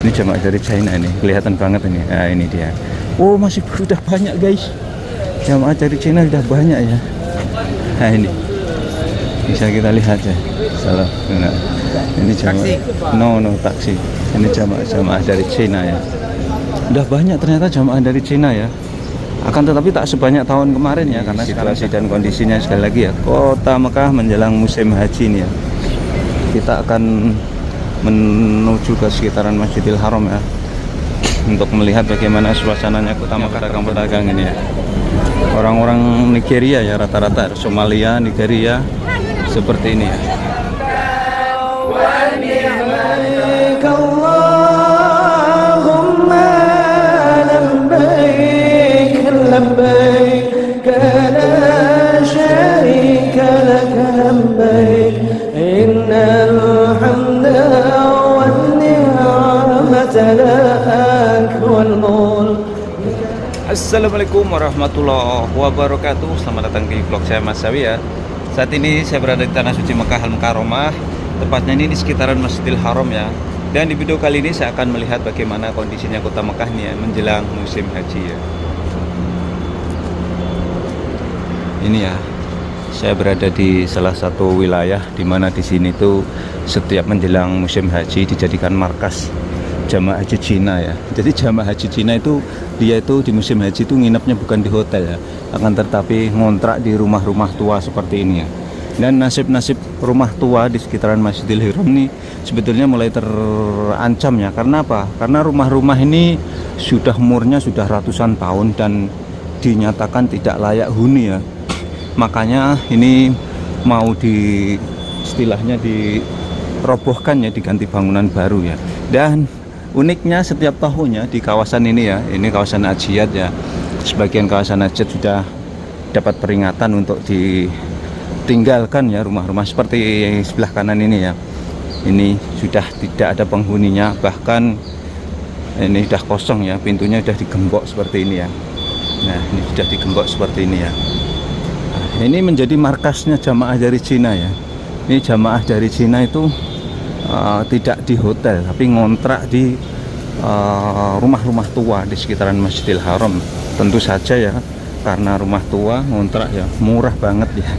Ini jamaah dari China ini, kelihatan banget ini. Nah, ini dia. Oh, masih sudah banyak guys. Jamaah dari China sudah banyak ya. Nah, ini bisa kita lihat ya. Salah. Nah, ini jamaah. No, taksi. Ini jamaah dari China ya. Udah banyak ternyata jamaah dari China ya. Akan tetapi tak sebanyak tahun kemarin ya, karena situasi dan kondisinya sekali lagi ya. Kota Mekah menjelang musim haji ini ya. Kita akan menuju ke sekitaran Masjidil Haram ya, untuk melihat bagaimana suasananya kota Mekah, pedagang-pedagang ini ya. Orang-orang Nigeria ya, rata-rata Somalia, Nigeria, seperti ini ya. Assalamualaikum warahmatullahi wabarakatuh. Selamat datang di vlog saya Mas Sawi ya. Saat ini saya berada di Tanah Suci Mekah Al-Mukarramah, tepatnya ini di sekitaran Masjidil Haram ya. Dan di video kali ini saya akan melihat bagaimana kondisinya kota Mekah nih ya, menjelang musim haji ya. Ini ya, saya berada di salah satu wilayah di mana di sini tuh setiap menjelang musim haji dijadikan markas jamaah haji Cina ya. Jadi jamaah haji Cina itu dia itu di musim haji itu nginepnya bukan di hotel ya, akan tetapi ngontrak di rumah-rumah tua seperti ini ya. Dan nasib-nasib rumah tua di sekitaran Masjidil Haram ini sebetulnya mulai terancam ya. Karena apa? Karena rumah-rumah ini sudah umurnya sudah ratusan tahun dan dinyatakan tidak layak huni ya. Makanya ini mau istilahnya dirobohkan ya, diganti bangunan baru ya. Dan uniknya setiap tahunnya di kawasan ini ya, ini kawasan Hajiyat ya, sebagian kawasan Hajiyat sudah dapat peringatan untuk ditinggalkan ya, rumah-rumah seperti yang sebelah kanan ini ya. Ini sudah tidak ada penghuninya, bahkan ini sudah kosong ya, pintunya sudah digembok seperti ini ya. Nah, ini sudah digembok seperti ini ya. Nah, ini menjadi markasnya jamaah dari Cina ya. Ini jamaah dari Cina itu tidak di hotel tapi ngontrak di rumah-rumah tua di sekitaran Masjidil Haram. Tentu saja ya, karena rumah tua ngontrak ya murah banget ya,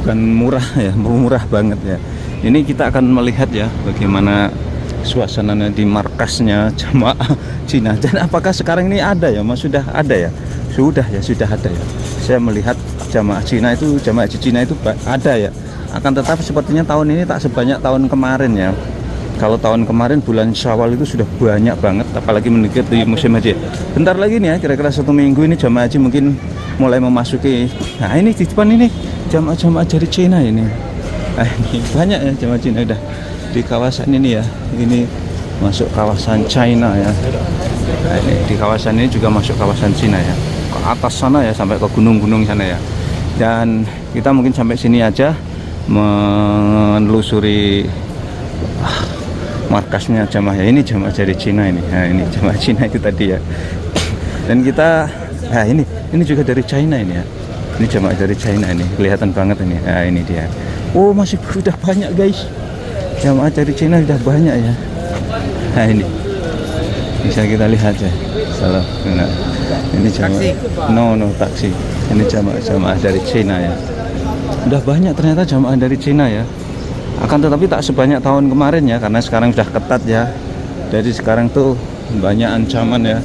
bukan murah ya, murah banget ya. Ini kita akan melihat ya bagaimana suasananya di markasnya jamaah Cina. Dan apakah sekarang ini ada ya, Mas? Sudah ada ya? Sudah ada ya. Saya melihat jamaah Cina itu, jamaah haji Cina itu ada ya. Akan tetapi sepertinya tahun ini tak sebanyak tahun kemarin ya. Kalau tahun kemarin bulan Syawal itu sudah banyak banget, apalagi mendekati musim haji. Bentar lagi nih ya, kira-kira 1 minggu ini jamaah haji mungkin mulai memasuki. Nah, ini di depan ini jamaah dari Cina ini. Nah, ini banyak ya jamaah Cina udah di kawasan ini ya. Ini masuk kawasan China ya. Nah, ini di kawasan ini juga masuk kawasan Cina ya. Ke atas sana ya, sampai ke gunung-gunung sana ya. Dan kita mungkin sampai sini aja menelusuri markasnya jamaah ya. Ini jamaah dari Cina ini. Nah, ini jamaah Cina itu tadi ya. Dan kita, nah ini juga dari China ini ya. Ini jamaah dari China ini, kelihatan banget ini. Nah, ini dia. Oh, masih sudah banyak guys. Jamaah dari Cina sudah banyak ya. Nah, ini bisa kita lihat ya. Salah. Nah, ini jamaah. No, taksi. Ini jamaah dari Cina ya. Udah banyak ternyata jamaah dari Cina ya. Akan tetapi tak sebanyak tahun kemarin ya, karena sekarang sudah ketat ya. Jadi sekarang tuh banyak ancaman ya.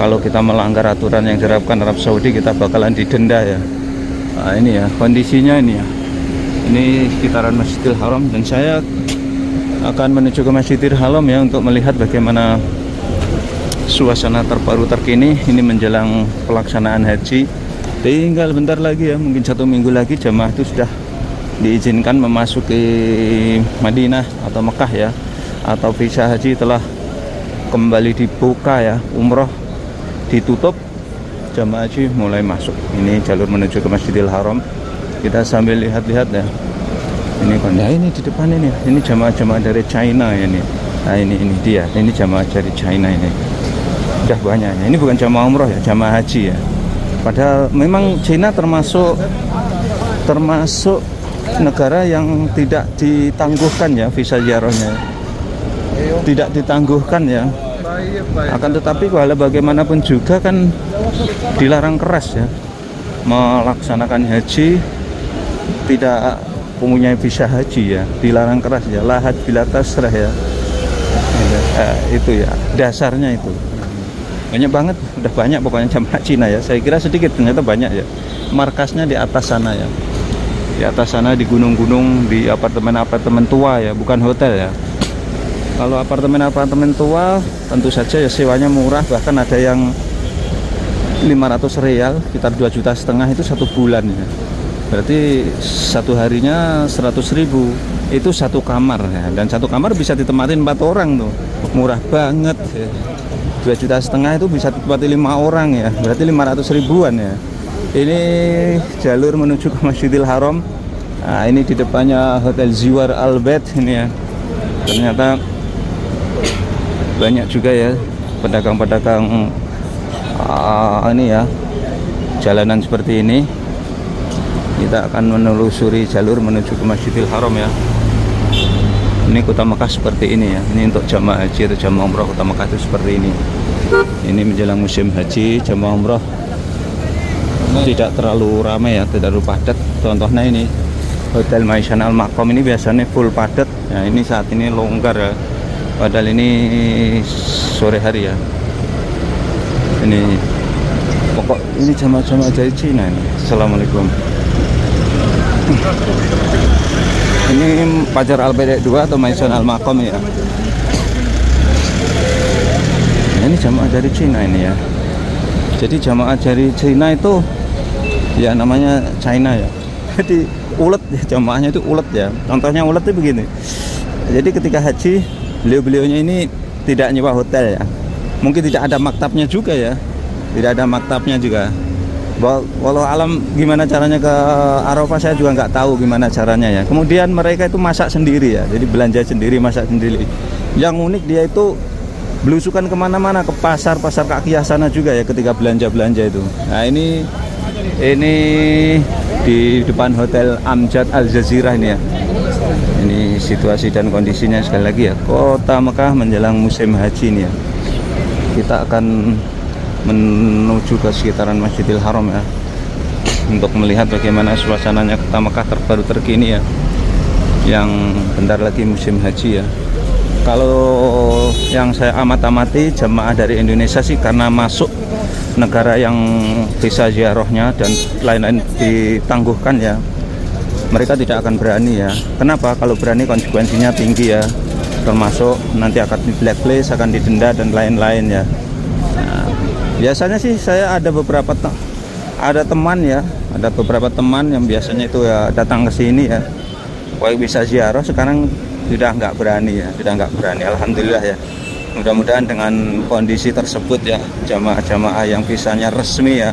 Kalau kita melanggar aturan yang diterapkan Arab Saudi, kita bakalan didenda ya. Nah, ini ya kondisinya ini ya. Ini sekitaran Masjidil Haram, dan saya akan menuju ke Masjidil Haram ya untuk melihat bagaimana suasana terbaru terkini ini menjelang pelaksanaan haji. Tinggal bentar lagi ya, mungkin 1 minggu lagi jamaah itu sudah diizinkan memasuki Madinah atau Mekah ya, atau visa haji telah kembali dibuka ya, umroh ditutup, jamaah haji mulai masuk. Ini jalur menuju ke Masjidil Haram, kita sambil lihat-lihat ya. Ini kondisi ini di depan ini jamaah-jamaah dari China ini. Nah, ini dia, ini jamaah dari China ini. Udah banyak ya. Ini bukan jamaah umroh ya, jamaah haji ya. Padahal memang China termasuk negara yang tidak ditangguhkan ya visa ziarahnya. tidak ditangguhkan ya. Akan tetapi walau bagaimanapun juga kan dilarang keras ya melaksanakan haji tidak mempunyai visa haji ya, dilarang keras ya, lahat bila tasrah ya. Itu ya dasarnya itu. Banyak banget, udah banyak pokoknya jamaah Cina ya. Saya kira sedikit, ternyata banyak ya. Markasnya di atas sana ya. Di atas sana, di gunung-gunung, di apartemen-apartemen tua ya, bukan hotel ya. Kalau apartemen-apartemen tua tentu saja ya sewanya murah, bahkan ada yang 500 real, sekitar 2,5 juta itu 1 bulan ya. Berarti satu harinya 100.000, itu satu kamar ya. Dan satu kamar bisa ditempatin 4 orang tuh, murah banget ya. 2,5 juta itu bisa ditempati 5 orang ya, berarti 500 ribuan ya. Ini jalur menuju ke Masjidil Haram. Nah, ini di depannya Hotel Ziwar Al Bait ini ya. Ternyata banyak juga ya pedagang-pedagang ini ya, jalanan seperti ini. Kita akan menelusuri jalur menuju ke Masjidil Haram ya. Ini kota Mekah seperti ini ya. Ini untuk jamaah haji atau jamaah umroh kota Mekah itu seperti ini. Ini menjelang musim haji, jamaah umroh tidak terlalu ramai ya, tidak terlalu padat. Contohnya ini Hotel Maishan Al Maqam ini biasanya full padat. Nah, ini saat ini longgar ya. Padahal ini sore hari ya. Ini pokok ini jamaah-jamaah dari Cina ini. Assalamualaikum. Ini Pajar Al Bait 2 atau Maishan Al Maqam ya. Nah, ini jamaah dari Cina ini ya. Jadi jamaah dari Cina itu ya namanya China ya. Jadi ulet ya, jamaahnya itu ulet ya. Contohnya ulet itu begini. Jadi ketika haji, beliau-beliaunya ini tidak nyewa hotel ya. Mungkin tidak ada maktabnya juga ya. Tidak ada maktabnya juga. Walau alam gimana caranya ke Arafah saya juga nggak tahu gimana caranya ya. Kemudian mereka itu masak sendiri ya. Jadi belanja sendiri, masak sendiri. Yang unik dia itu belusukan kemana-mana, ke pasar-pasar kaki sana juga ya ketika belanja-belanja itu. Nah ini di depan Hotel Amjad Al Jazirah ini ya. Ini situasi dan kondisinya sekali lagi ya. Kota Mekah menjelang musim haji ini ya. Kita akan menuju ke sekitaran Masjidil Haram ya, untuk melihat bagaimana suasananya kota Mekah terbaru terkini ya, yang bentar lagi musim haji ya. Kalau yang saya amati jamaah dari Indonesia sih karena masuk negara yang visa ziarahnya dan lain-lain ditangguhkan ya, mereka tidak akan berani ya. Kenapa? Kalau berani konsekuensinya tinggi ya, termasuk nanti akan di blacklist, akan didenda dan lain-lain ya. Nah, biasanya sih saya ada beberapa teman ya, ada beberapa teman yang biasanya itu ya datang ke sini ya, supaya bisa ziarah. Sekarang sudah nggak berani ya, sudah nggak berani. Alhamdulillah ya. Mudah-mudahan dengan kondisi tersebut ya, jamaah-jamaah yang visanya resmi ya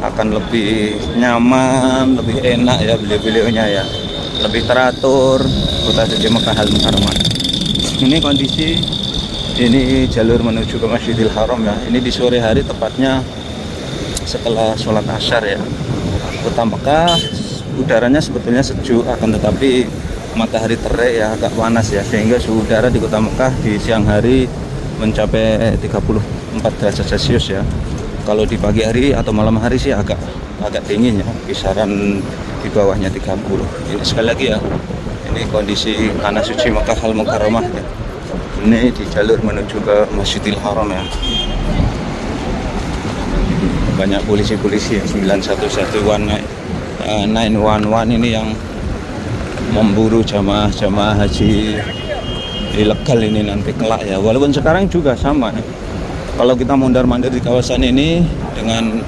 akan lebih nyaman, lebih enak ya beliau-beliaunya ya, lebih teratur kota suci Mekah Al Mukarramah. Ini kondisi, ini jalur menuju ke Masjidil Haram ya. Ini di sore hari, tepatnya setelah sholat asyar ya. Kota Mekah udaranya sebetulnya sejuk, akan tetapi matahari terik ya, agak panas ya, sehingga suhu udara di Kota Mekah di siang hari mencapai 34 derajat Celcius ya. Kalau di pagi hari atau malam hari sih agak dingin ya, kisaran di bawahnya 30. Ini sekali lagi ya, ini kondisi tanah suci Mekah Al Mukarramah ya. Ini di jalur menuju ke Masjidil Haram ya. Banyak polisi-polisi ya, 911 911 ini yang memburu jamaah haji ilegal ini nanti kelak ya. Walaupun sekarang juga sama ya. Kalau kita mondar-mandir di kawasan ini dengan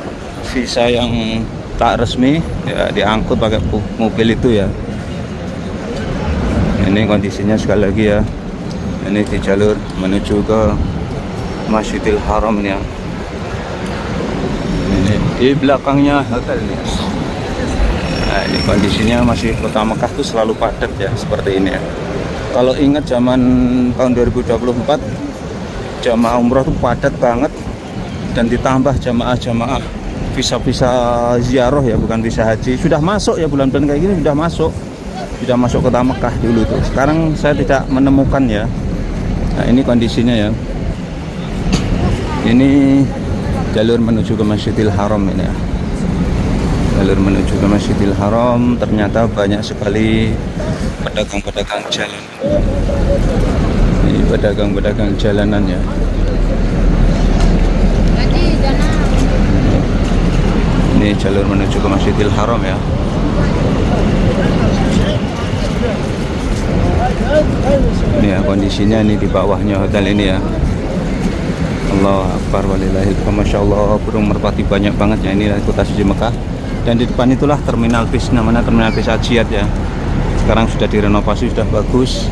visa yang tak resmi ya, diangkut pakai mobil itu ya. Ini kondisinya sekali lagi ya. Ini di jalur menuju ke Masjidil Haram ya. Ini di belakangnya hotel ini. Nah, ini kondisinya masih Kota Mekah tuh selalu padat ya, seperti ini ya. Kalau ingat zaman tahun 2024, jamaah umroh tuh padat banget, dan ditambah jamaah visa ziarah ya, bukan visa haji, sudah masuk ya, bulan-bulan kayak gini sudah masuk Kota Mekah dulu tuh. Sekarang saya tidak menemukan ya, Nah, ini kondisinya ya. Ini jalur menuju ke Masjidil Haram ini ya. Jalur menuju ke Masjidil Haram, ternyata banyak sekali pedagang-pedagang jalan. Ini pedagang-pedagang jalanan ya. Ini jalur menuju ke Masjidil Haram ya. Ini ya kondisinya, ini di bawahnya hotel ini ya. Allahu Akbar walillahil hamd. Masya Allah, burung merpati banyak banget ya. Ini kota suci Mekah. Dan di depan itulah terminal bis, namanya terminal bis Hajiat ya. Sekarang sudah direnovasi, sudah bagus.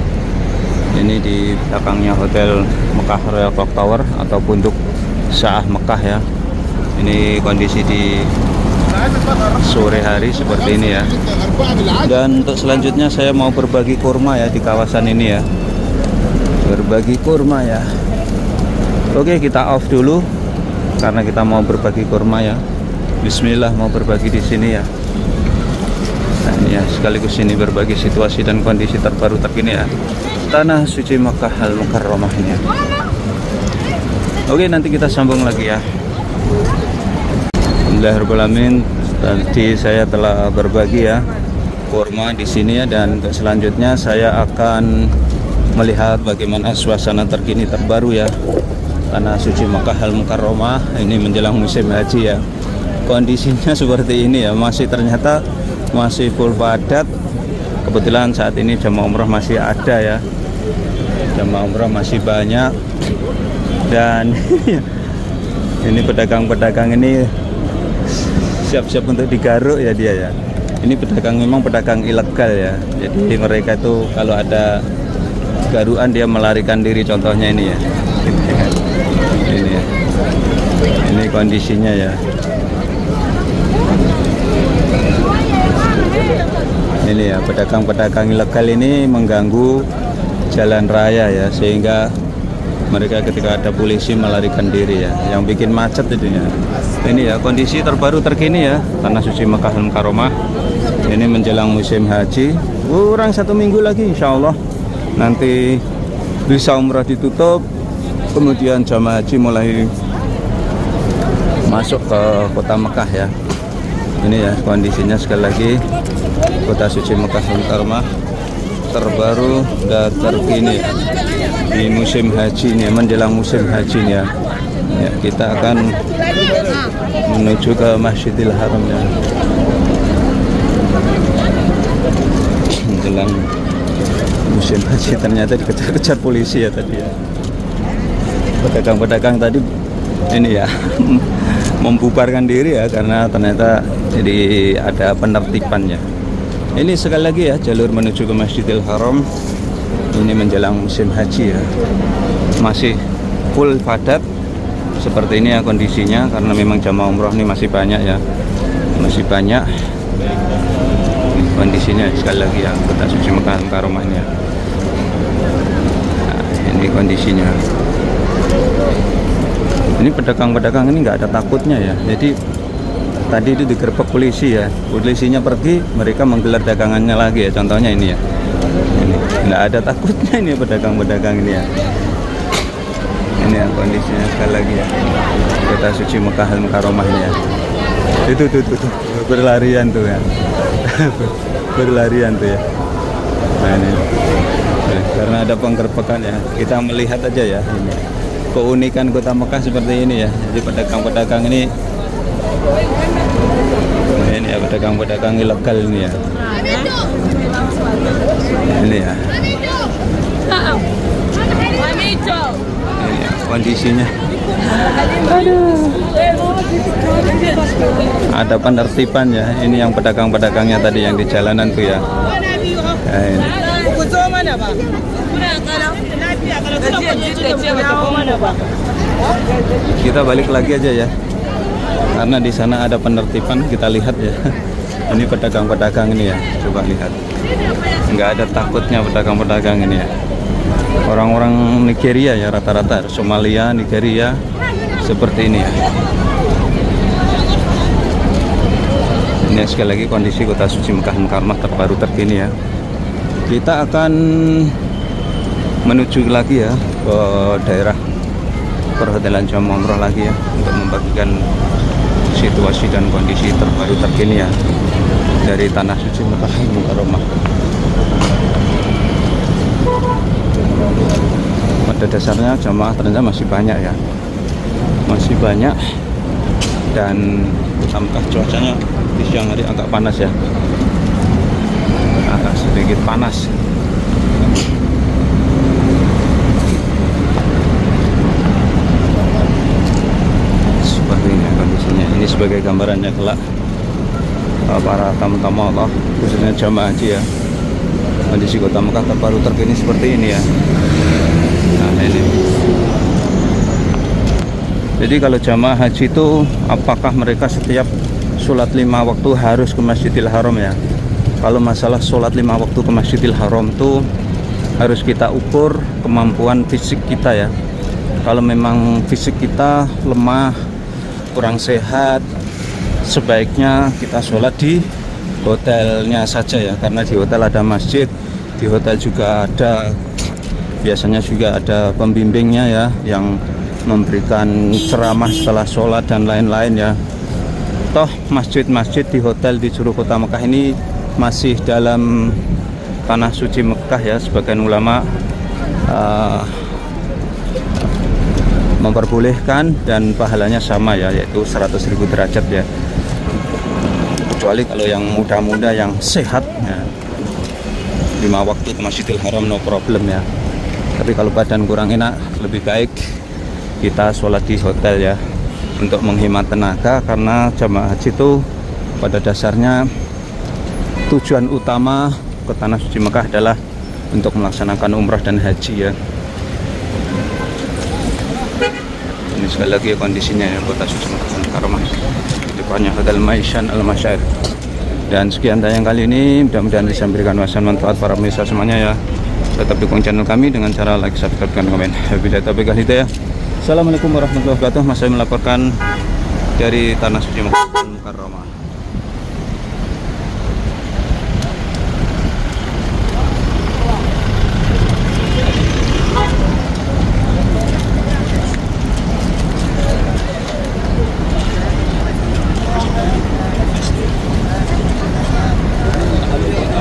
Ini di belakangnya hotel Mekah Royal Clock Tower atau Punduk Sa'ah Mekah ya. Ini kondisi di sore hari seperti ini ya. Dan untuk selanjutnya saya mau berbagi kurma ya di kawasan ini ya. Berbagi kurma ya. Oke, kita off dulu karena kita mau berbagi kurma ya. Bismillah, mau berbagi di sini ya. Nah ini ya, sekaligus ini berbagi situasi dan kondisi terbaru terkini ya. Tanah suci Makkah Al-Mukarramah ini ya. Oke, nanti kita sambung lagi ya. Alhamdulillahirrahmanirrahim. Tadi saya telah berbagi ya kurma di sini ya, dan selanjutnya saya akan melihat bagaimana suasana terkini terbaru ya Tanah Suci Makkah Al-Mukarramah ini menjelang musim haji ya. Kondisinya seperti ini ya, ternyata masih full padat. Kebetulan saat ini jamaah umroh masih ada ya, jamaah umroh masih banyak. Dan ini pedagang-pedagang ini siap-siap untuk digaruk ya dia ya. Ini pedagang, memang pedagang ilegal ya. Jadi mereka itu kalau ada garuan dia melarikan diri, contohnya ini ya. Ini ya. Ini kondisinya ya. Ini ya, pedagang-pedagang ilegal ini mengganggu jalan raya ya, sehingga mereka ketika ada polisi melarikan diri ya, yang bikin macet itu ya. Ini ya kondisi terbaru terkini ya Tanah Suci Makkah Al-Mukarramah. Ini menjelang musim haji, kurang 1 minggu lagi insya Allah nanti bisa umrah ditutup, kemudian jamaah haji mulai masuk ke kota Mekah ya. Ini ya kondisinya sekali lagi Kota Suci Makkah Al-Mukarramah terbaru dan terkini di musim haji ini, menjelang musim haji ya. Ya, kita akan menuju ke Masjidil Haram ya. Menjelang musim haji ternyata dikejar-kejar polisi ya tadi ya. Pedagang-pedagang tadi ini ya membubarkan diri ya, karena ternyata jadi ada penertibannya. Ini sekali lagi ya jalur menuju ke Masjidil Haram ini menjelang musim haji ya, masih full padat seperti ini ya kondisinya, karena memang jamaah umroh ini masih banyak ya, masih banyak. Ini kondisinya sekali lagi ya Kota Suci Makkah Al-Mukarramah ini ya. Nah, ini kondisinya. Ini pedagang-pedagang ini nggak ada takutnya ya. Jadi tadi itu digerebek polisi ya, polisinya pergi, mereka menggelar dagangannya lagi ya, contohnya ini ya. Ini nggak ada takutnya ini pedagang-pedagang ini ya. Ini ya kondisinya sekali lagi ya Kota Suci Makkah Al-Mukarramah ini ya. Itu berlarian tuh ya. Berlarian tuh ya. Nah ini karena ada penggerbekan ya, kita melihat aja ya ini keunikan kota Mekah seperti ini ya. Jadi pedagang-pedagang ini, nah ini ya pedagang-pedagang ilegal ini ya. Ini ya. Ini ya kondisinya. Aduh. Ada penertiban ya. Ini yang pedagang-pedagangnya tadi yang di jalanan tuh ya. Nah, ini. Kita balik lagi aja ya, karena di sana ada penertiban. Kita lihat ya. Ini pedagang-pedagang ini ya, coba lihat. Nggak ada takutnya pedagang-pedagang ini ya. Orang-orang Nigeria ya rata-rata, Somalia, Nigeria, seperti ini ya. Ini sekali lagi kondisi Kota Suci Makkah Al-Mukarramah terbaru terkini ya. Kita akan menuju lagi ya ke daerah perhotelan jamaah umroh lagi ya, untuk membagikan situasi dan kondisi terbaru terkini ya dari Tanah Suci Mekah Mukarramah. Pada dasarnya jamaah ternyata masih banyak ya, masih banyak, dan tambah cuacanya di siang hari agak panas ya, agak sedikit panas. Seperti ini kondisinya. Ini sebagai gambarannya kelak para tamu-tamu Allah, khususnya jamaah haji ya, kondisi kota Mekah terbaru terkini seperti ini ya. Nah ini, jadi kalau jamaah haji itu apakah mereka setiap sholat 5 waktu harus ke Masjidil Haram ya? Kalau masalah sholat 5 waktu ke Masjidil Haram itu harus kita ukur kemampuan fisik kita ya. Kalau memang fisik kita lemah, kurang sehat, sebaiknya kita sholat di hotelnya saja ya, karena di hotel ada masjid, di hotel juga ada, biasanya juga ada pembimbingnya ya, yang memberikan ceramah setelah sholat dan lain-lain ya. Toh masjid-masjid di hotel di seluruh kota Mekah ini masih dalam Tanah Suci Mekah ya. Sebagian ulama memperbolehkan dan pahalanya sama ya, yaitu 100.000 derajat ya, kecuali kalau yang muda-muda yang sehat ya, 5 waktu ke Masjidil Haram no problem ya. Tapi kalau badan kurang enak, lebih baik kita sholat di hotel ya, untuk menghemat tenaga, karena jamaah haji itu pada dasarnya tujuan utama ke Tanah Suci Mekah adalah untuk melaksanakan umrah dan haji ya. Ini sekali lagi kondisinya ya, kota suci Mekah Mukarramah, depannya Hotel Maishan Al Masyair. Dan sekian tayang kali ini, mudah-mudahan bisa memberikan wawasan manfaat para pemirsa semuanya ya. Tetap dukung channel kami dengan cara like, subscribe, dan komen. Wabillahi taufiq wal hidayah. Assalamualaikum warahmatullahi wabarakatuh. Mas saya melaporkan dari Tanah Suci Mekah Mukarramah.